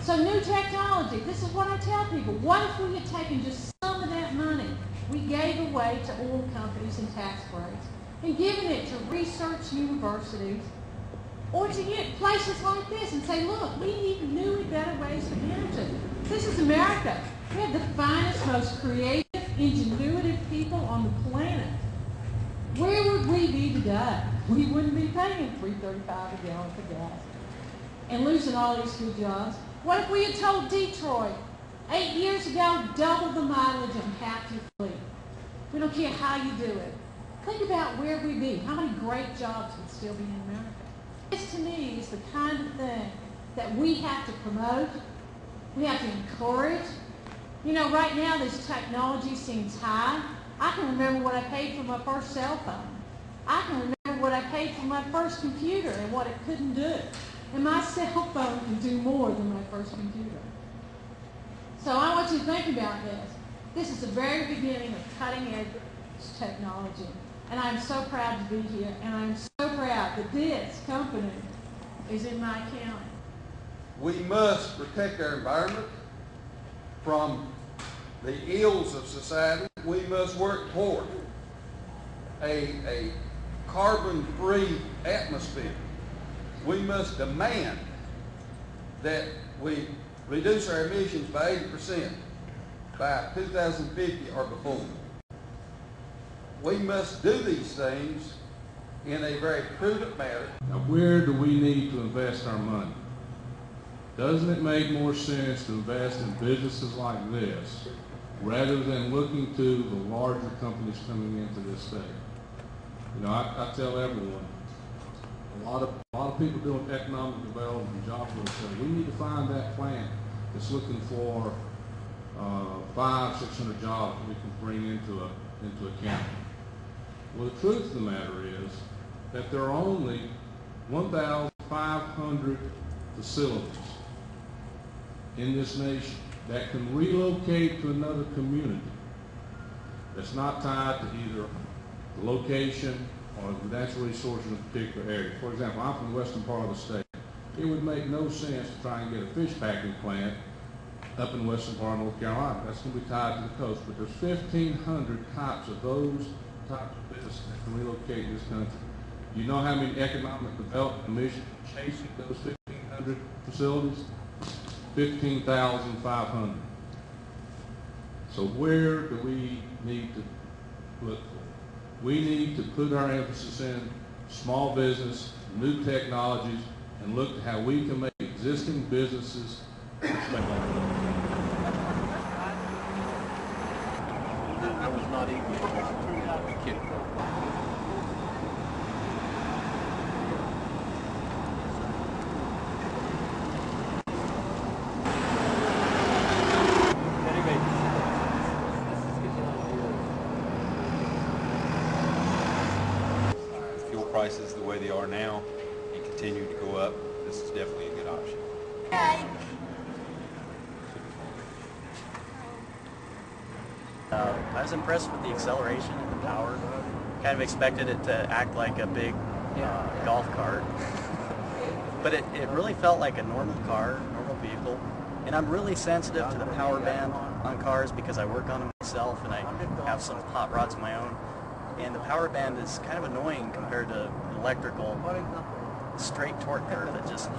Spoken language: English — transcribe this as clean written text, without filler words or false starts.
So new technology, this is what I tell people. What if we had taken just some of that money we gave away to oil companies and tax breaks and given it to research universities or to get places like this and say, look, we need new and better ways of energy. This is America. We have the finest, most creative, ingenuitive people on the planet. Where would we be today? We wouldn't be paying $3.35 a gallon for gas and losing all these good jobs. What if we had told Detroit 8 years ago, double the mileage and half your fleet? We don't care how you do it. Think about where we'd be. How many great jobs would still be in America? This, to me, is the kind of thing that we have to promote. We have to encourage. You know, right now this technology seems high. I can remember what I paid for my first cell phone. I can remember what I paid for my first computer and what it couldn't do. And my cell phone can do more than my first computer. So I want you to think about this. This is the very beginning of cutting edge technology. And I'm so proud to be here, and I'm so proud that this company is in my county. We must protect our environment from the ills of society. We must work toward a carbon-free atmosphere. We must demand that we reduce our emissions by 80% by 2050 or before. We must do these things in a very prudent manner. Now, where do we need to invest our money? Doesn't it make more sense to invest in businesses like this rather than looking to the larger companies coming into this state? You know, I tell everyone, a lot of people doing economic development and job growth say we need to find that plant that's looking for 500-600 jobs that we can bring into a county. Well, the truth of the matter is that there are only 1,500 facilities in this nation that can relocate to another community that's not tied to either the location or the natural resources in a particular area. For example, I'm from the western part of the state. It would make no sense to try and get a fish packing plant up in the western part of North Carolina. That's going to be tied to the coast. But there's 1,500 types of those types of businesses that can relocate in this country. You know how many economic development missions are chasing those 1,500 facilities? 15,500. So where do we need to look for? We need to put our emphasis in small business, new technologies, and look at how we can make existing businesses I was not even kidding. Fuel prices the way they are now and continue to go up, this is definitely a good option. I was impressed with the acceleration and the power. Kind of expected it to act like a big golf cart. But it really felt like a normal car, normal vehicle. And I'm really sensitive to the power band on cars because I work on them myself and I have some hot rods of my own. And the power band is kind of annoying compared to an electrical straight torque curve that just